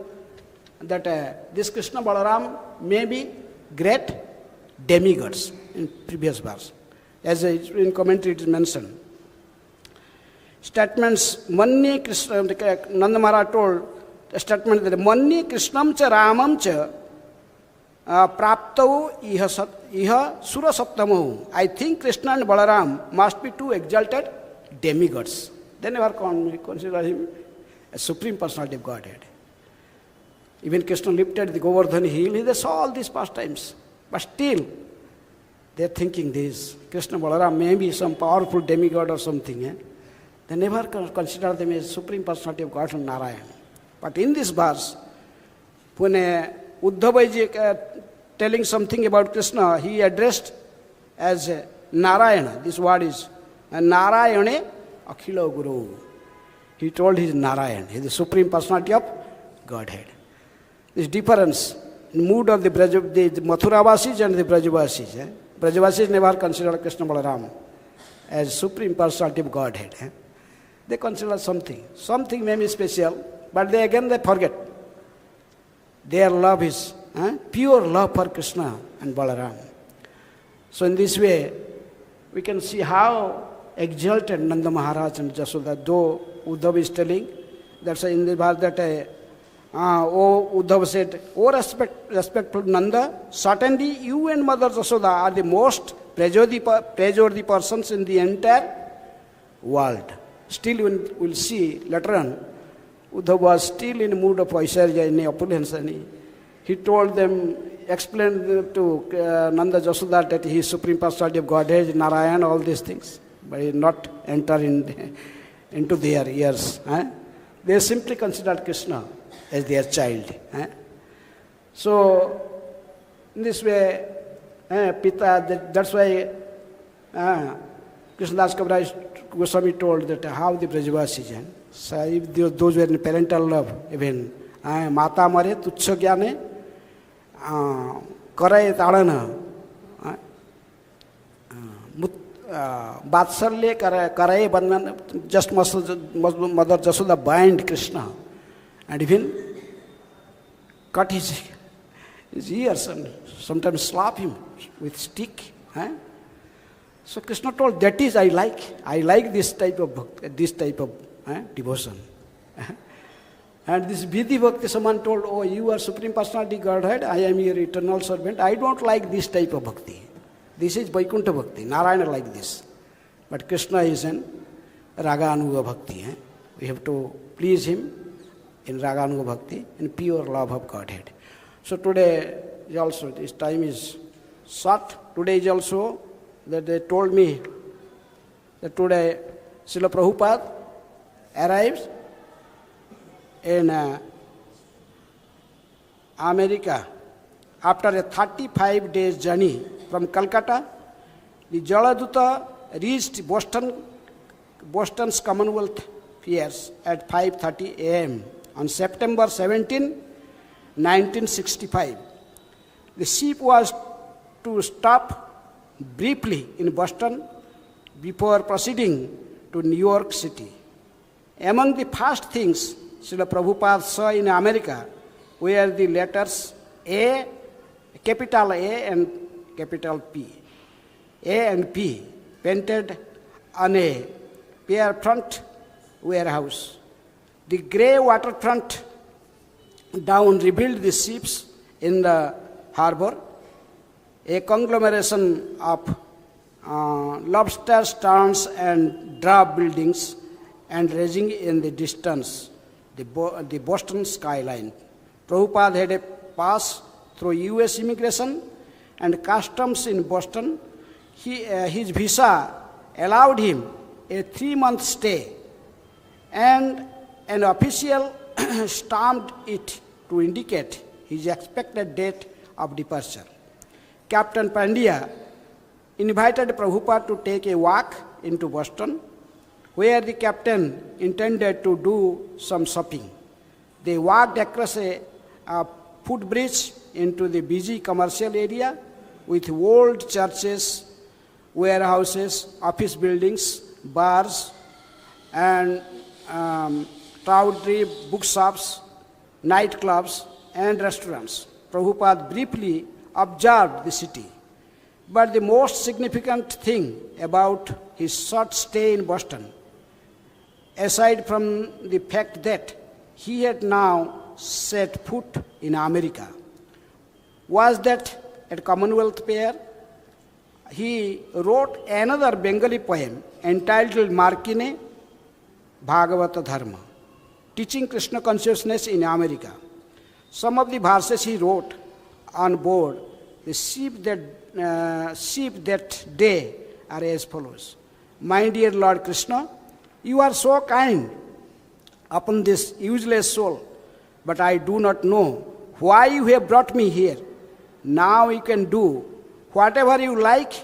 that this Krishna Balaram may be great demigods in previous verse. As in commentary it is mentioned. Statements, Manni Krishna, Nanda Maharaj told a statement that Manni Krishnam cha Ramam cha praptau iha sura saptamahu. I think Krishna and Balaram must be two exalted demigods. They never consider him a Supreme Personality of Godhead. Even Krishna lifted the Govardhan hill, they saw all these pastimes. But still, they are thinking this. Krishna Balaram may be some powerful demigod or something. They never consider them as Supreme Personality of God and Narayana. But in this verse, when Uddhavaji telling something about Krishna, he addressed as Narayana. This word is Narayane Akhilo Guru. He told he is Narayan. He is the Supreme Personality of Godhead. This difference in mood of the Mathuravasis and the Brajavasis. Brajavasis never considered Krishna Balaram as Supreme Personality of Godhead. They consider something may be special, but they forget. Their love is pure love for Krishna and Balaram. So in this way, we can see how exalted Nanda Maharaj and Jasoda, though Uddhav is telling, that's in the verse that Uddhav said, "O respectful Nanda, certainly you and Mother Jasoda are the most praiseworthy persons in the entire world." Still, we'll see later on, Uddhav was still in the mood of Aishwarya, in opulence, and he told them, explained to Nanda Jasoda that he is Supreme Personality of Godhead, Narayan, all these things, but he did not enter into their ears. They simply considered Krishna as their child. So, in this way, Pita, that's why Krishnadas Kaviraj Goswami told that how the Brajavasis, so if those were in parental love, even Mata Mare, Tutsha Gyane, Karai Tadana, Vatsalya Karai Bandhan, just Mother Jasoda bind Krishna and even cut his ears and sometimes slap him with stick. So Krishna told, that is I like this type of devotion. And this Vidhi Bhakti, someone told, "Oh, you are Supreme Personality Godhead, I am your eternal servant. I don't like this type of bhakti. This is Vaikuntha Bhakti, Narayana like this. But Krishna is in Raganuga Bhakti. We have to please him in Raganuga Bhakti, in pure love of Godhead." So today is also, this time is short. Today is also that they told me that today Srila Prabhupada arrives in America after a 35 days journey from Calcutta. The Jaladuta reached Boston's Commonwealth Fairs at 5:30 a.m. on September 17, 1965. The ship was to stop briefly in Boston before proceeding to New York City. Among the first things Srila Prabhupada saw in America were the letters A, capital A and capital P. A and P painted on a pier-front warehouse. The grey waterfront down revealed the ships in the harbor, a conglomeration of lobster stands and drab buildings, and raising in the distance the Boston skyline. Prabhupada had a pass through U.S. immigration and customs in Boston. His visa allowed him a 3-month stay, and an official stamped it to indicate his expected date of departure. Captain Pandya invited Prabhupada to take a walk into Boston, where the captain intended to do some shopping. They walked across a footbridge into the busy commercial area with old churches, warehouses, office buildings, bars, and tawdry bookshops, nightclubs, and restaurants. Prabhupada briefly observed the city. But the most significant thing about his short stay in Boston, aside from the fact that he had now set foot in America, was that at Commonwealth Fair, he wrote another Bengali poem entitled Markine Bhagavata Dharma, teaching Krishna consciousness in America. Some of the verses he wrote on board the ship that day are as follows. My dear Lord Krishna, you are so kind upon this useless soul, but I do not know why you have brought me here. Now you can do whatever you like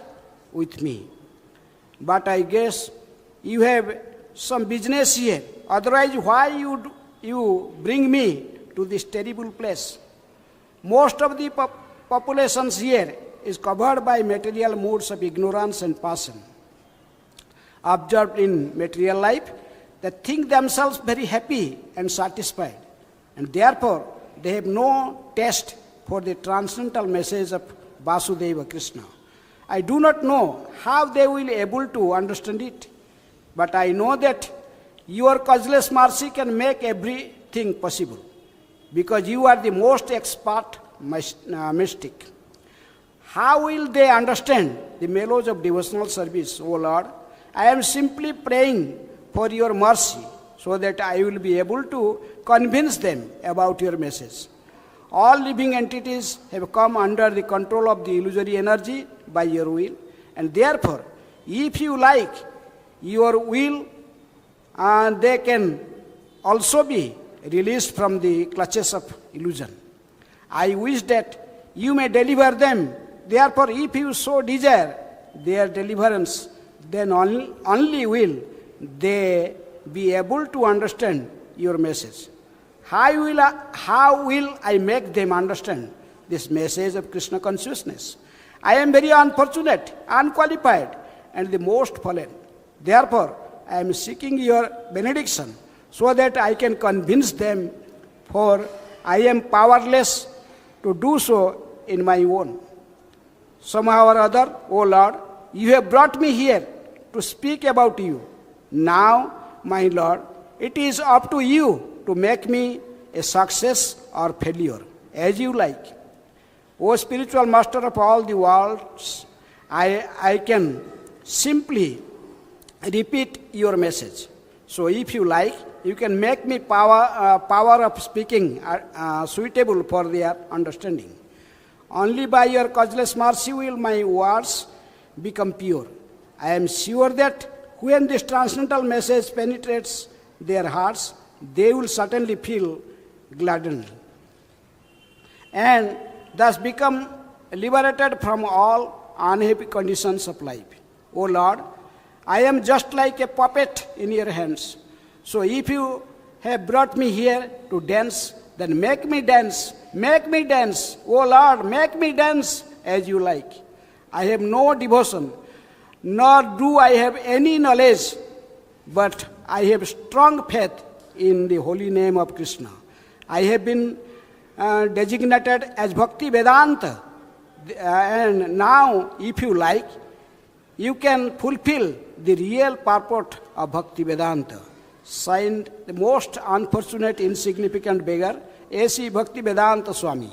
with me. But I guess you have some business here. Otherwise, why you bring me to this terrible place? Most of the populations here is covered by material moods of ignorance and passion. absorbed in material life, they think themselves very happy and satisfied, and therefore they have no taste for the transcendental message of Vasudeva Krishna. I do not know how they will be able to understand it, but I know that your causeless mercy can make everything possible, because you are the most expert mystic. How will they understand the melodies of devotional service, O Lord? I am simply praying for your mercy so that I will be able to convince them about your message. All living entities have come under the control of the illusory energy by your will, and therefore, if you like your will, they can also be released from the clutches of illusion. I wish that you may deliver them. Therefore, if you so desire their deliverance, then only will they be able to understand your message. How will I make them understand this message of Krishna consciousness? I am very unfortunate, unqualified, and the most fallen. Therefore, I am seeking your benediction so that I can convince them, for I am powerless to do so in my own. Somehow or other, O Lord, you have brought me here to speak about you. Now, my Lord, it is up to you to make me a success or failure, as you like. O spiritual master of all the worlds, I can simply repeat your message. So if you like, you can make me power of speaking suitable for their understanding. Only by your causeless mercy will my words become pure. I am sure that when this transcendental message penetrates their hearts, they will certainly feel gladdened and thus become liberated from all unhappy conditions of life. O Lord, I am just like a puppet in your hands. So if you have brought me here to dance, then make me dance. Make me dance. O Lord, make me dance as you like. I have no devotion, nor do I have any knowledge, but I have strong faith in the holy name of Krishna. I have been designated as Bhakti-Vedanta, and now, if you like, you can fulfill the real purport of Bhakti-Vedanta. Signed, the most unfortunate, insignificant beggar, A.C. Bhakti-Vedanta Swami.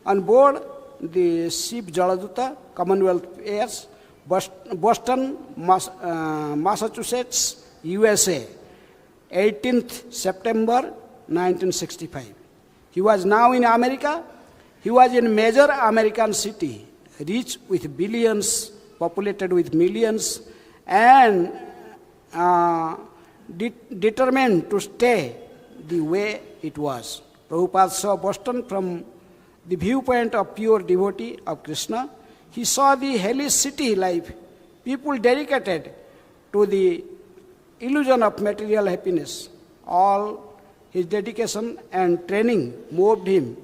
On board the ship Jaladuta, Commonwealth Airs, Boston, Massachusetts, USA, 18th September 1965. He was now in America. He was in a major American city, rich with billions, populated with millions, and determined to stay the way it was. Prabhupada saw Boston from the viewpoint of pure devotee of Krishna. He saw the hellish city life, people dedicated to the illusion of material happiness. All his dedication and training moved him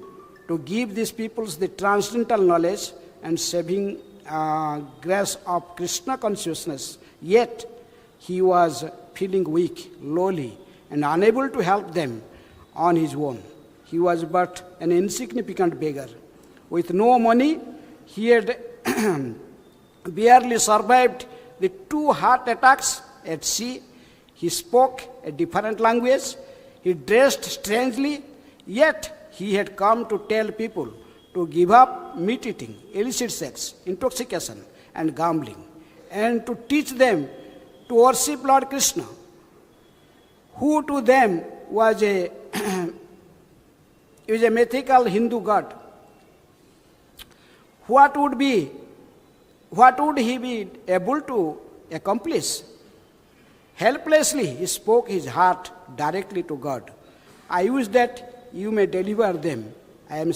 to give these peoples the transcendental knowledge and saving grace of Krishna consciousness. Yet he was feeling weak, lowly, and unable to help them on his own. He was but an insignificant beggar. With no money, he had barely survived the 2 heart attacks at sea. He spoke a different language. He dressed strangely, yet he had come to tell people to give up meat eating, illicit sex, intoxication, and gambling, and to teach them to worship Lord Krishna, who to them was a mythical Hindu god. What would he be able to accomplish? Helplessly, he spoke his heart directly to God. I wish that you may deliver them. I am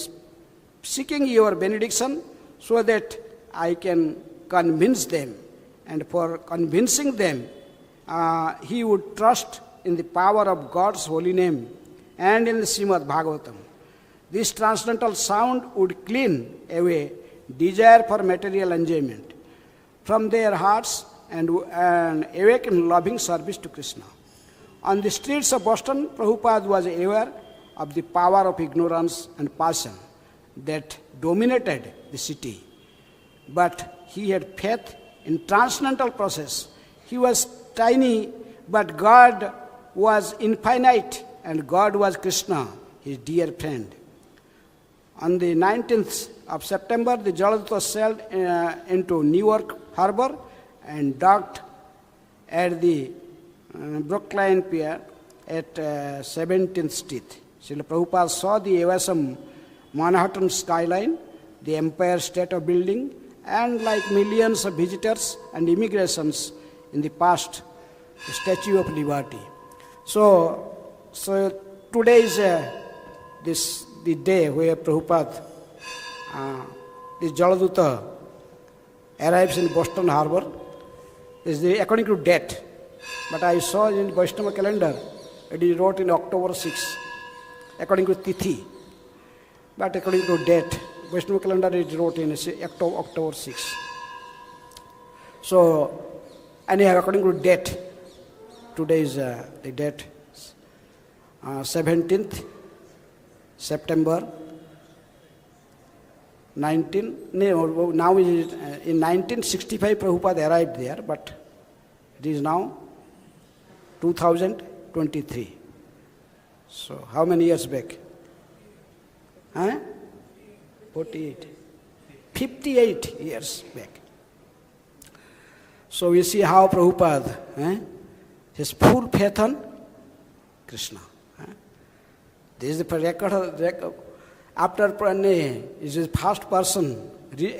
seeking your benediction so that I can convince them. And for convincing them, he would trust in the power of God's holy name and in the Srimad Bhagavatam. This transcendental sound would clean away desire for material enjoyment from their hearts, and awaken loving service to Krishna. On the streets of Boston, Prabhupada was aware of the power of ignorance and passion that dominated the city. But he had faith in transcendental process. He was tiny, but God was infinite, and God was Krishna, his dear friend. On the 19th of September, the Jaladuta sailed into Newark Harbor and docked at the Brookline Pier at 17th Street. Srila Prabhupada saw the awesome Manhattan skyline, the Empire State of Building, and like millions of visitors and immigrations in the past, the Statue of Liberty. So today is the day where Prabhupada, the Jaladuta, arrives in Boston Harbor. Is according to date, but I saw in Vaishnava calendar, it is wrote in October 6, according to Tithi. But according to date, Vaishnava calendar is wrote in October 6. So, anyhow, according to date, today is the date, 17th September 19, now in 1965 Prabhupada arrived there, but it is now 2023. So how many years back? 48. 58 years back. So we see how Prabhupada has full faith on Krishna. This is the record. After Pranay is the first person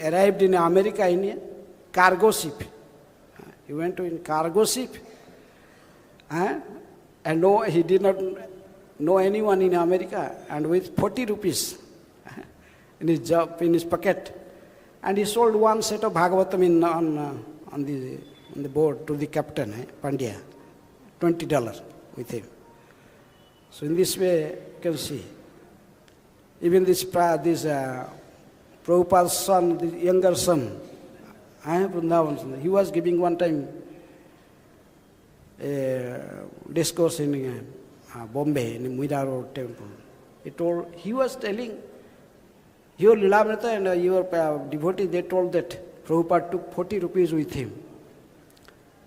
arrived in America in a cargo ship. He went to in cargo ship, and he did not know anyone in America. And with 40 rupees in his pocket, and he sold one set of Bhagavatam on the board to the captain, Pandya, $20 with him. So in this way, you can see. Even this Prabhupada's son, the younger son, Vrindavan, he was giving one time a discourse in Bombay, in Mira Road temple. He was telling, your Lilamrita and your devotee, they told that Prabhupada took 40 rupees with him.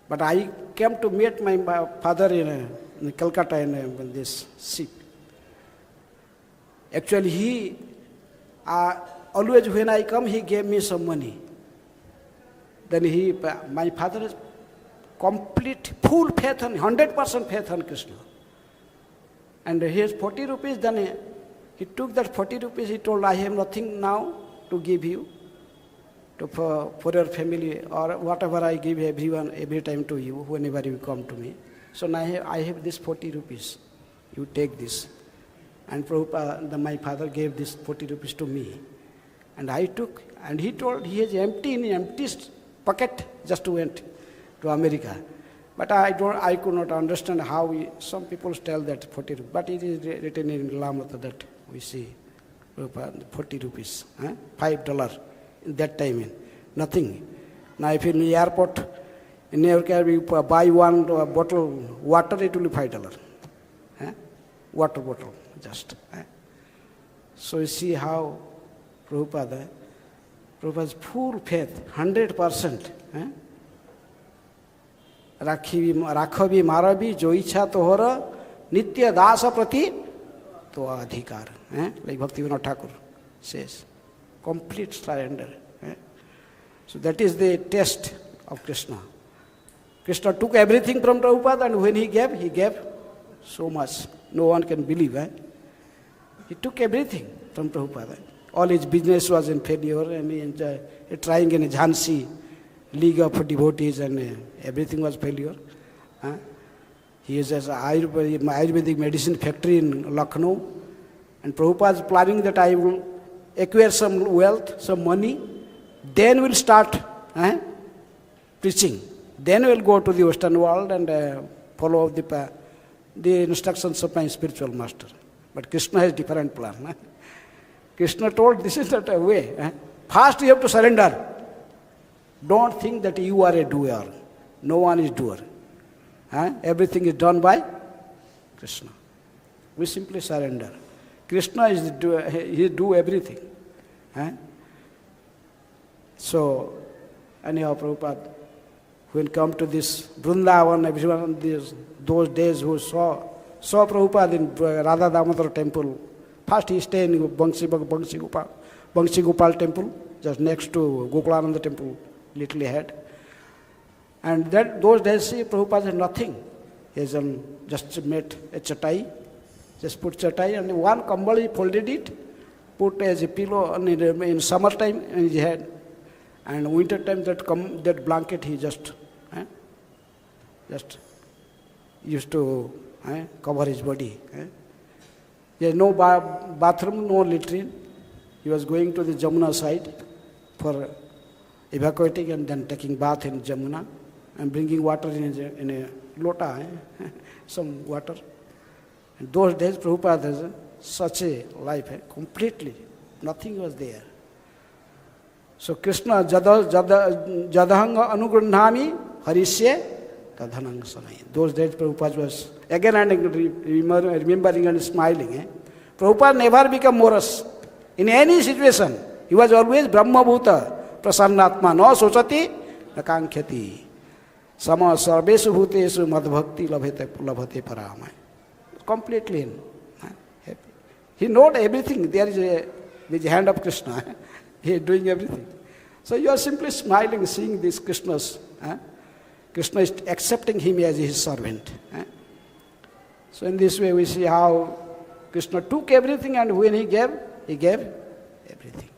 But I came to meet my father in Calcutta in this ship. Actually, he, always when I come, he gave me some money. Then my father has complete, full faith on, 100% faith on Krishna. And he has 40 rupees, then he took that 40 rupees, he told, I have nothing now to give you for your family, or whatever I give every time to you, whenever you come to me. So now I have this 40 rupees, you take this. And Prabhupada, my father gave this 40 rupees to me. And I took, and he told he has empty pocket, just went to America. But I could not understand how some people tell that 40 rupees. But it is written in Lamata that we see Prabhupada, 40 rupees, $5 in that time, nothing. Now if in the airport, in New York, you buy one bottle water, it will be $5. Water bottle, just. So you see how Prabhupada's full faith, 100%. Rakhavi maravi jo ichha tohara nitya dasa prati to adhikar. Like Bhaktivinoda Thakur says. Complete surrender. So that is the test of Krishna. Krishna took everything from Prabhupada, and when he gave so much. No one can believe. He took everything from Prabhupada. All his business was in failure, and he trying in a Jhansi League of Devotees, and everything was failure. He has an Ayurvedic medicine factory in Lucknow, and Prabhupada is planning that I will acquire some wealth, some money, then we'll start preaching. Then we'll go to the Western world and follow the instructions of my spiritual master. But Krishna has different plan. Krishna told, this is not a way. First you have to surrender. Don't think that you are a doer. No one is doer. Everything is done by Krishna. We simply surrender. Krishna is the doer, he do everything. So, anyhow, Prabhupada, when come to this Vrindavan, everyone those days who saw Prabhupada in Radha Damodar temple, first he stayed in Bangsi Gopal temple, just next to Gokulananda temple, little ahead. And those days, see, Prabhupada had nothing. He has just made a chatai, just put chatai, and one kambal he folded it, put as a pillow in summertime in his head. And winter time that blanket he just used to cover his body. There is no bathroom, no latrine. He was going to the Jamuna side for evacuating and then taking bath in Jamuna and bringing water in a lota, some water. In those days, Prabhupada has such a life, completely, nothing was there. So Krishna jadahanga anugrandhami harisya tadhanang samay. Those days Prabhupada was again and remembering and smiling. Prabhupada never became morose. In any situation, he was always Brahma Bhuta, Prasannatma, no sochati, na kankhyati. Sama sarvesu bhutesu madbhakti labhate paramay. Completely happy. He knows everything. There is the hand of Krishna. He is doing everything. So you are simply smiling, seeing these Krishnas. Krishna is accepting him as his servant. So in this way we see how Krishna took everything, and when he gave everything.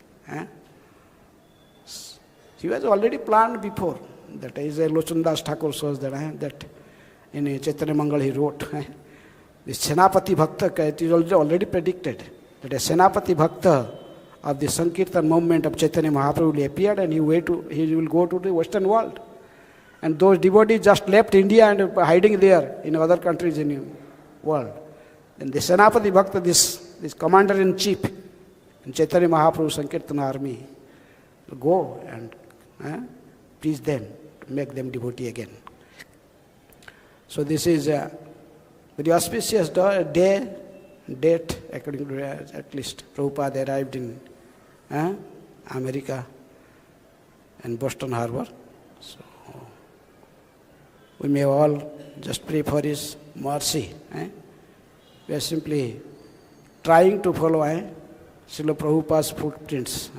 He was already planned before. That is, Lochandas Thakur shows that in Chaitanya Mangal he wrote, the Senapati Bhakta, it is already predicted that a Senapati Bhakta of the Sankirtan movement of Chaitanya Mahaprabhu will appear, and he will go to the Western world. And those devotees just left India and hiding there in other countries in the world. And the Senapati Bhakta, this commander-in-chief in Chaitanya Mahaprabhu Sankirtan army, will go and preach them, to make them devotee again. So this is a very auspicious date, according to at least Prabhupada arrived in America and Boston Harbor. So we may all just pray for his mercy. We are simply trying to follow Srila Prabhupada's footprints.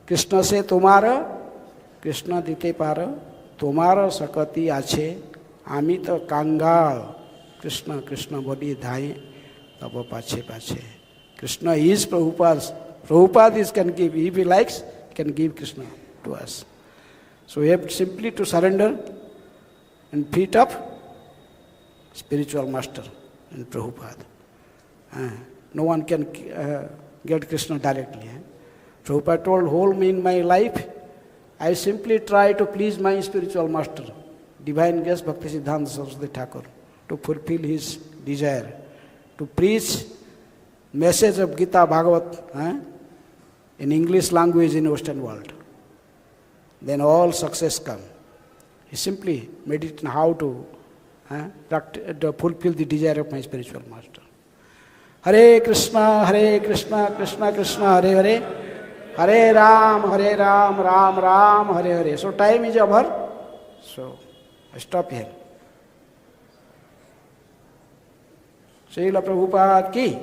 Krishna se tumara, Krishna dite para, tumara sakati ache, amita kangal, Krishna body dhai, tabo pache. Krishna is Prabhupada's. Prabhupada can give. If he likes, he can give Krishna to us. So we have simply to surrender and feet up spiritual master in Prabhupada. No one can get Krishna directly. Prabhupada told, whole in my life, I simply try to please my spiritual master, Divine Grace Bhaktisiddhanta Saraswati Thakur, to fulfill his desire, to preach message of Gita Bhagavat in English language in Western world. Then all success come. He simply meditates on how to fulfill the desire of my spiritual master. Hare Krishna, Krishna Krishna, Hare Hare, Hare Ram, Ram Ram, Hare Hare. So time is over. So I stop here. Srila Prabhupada ki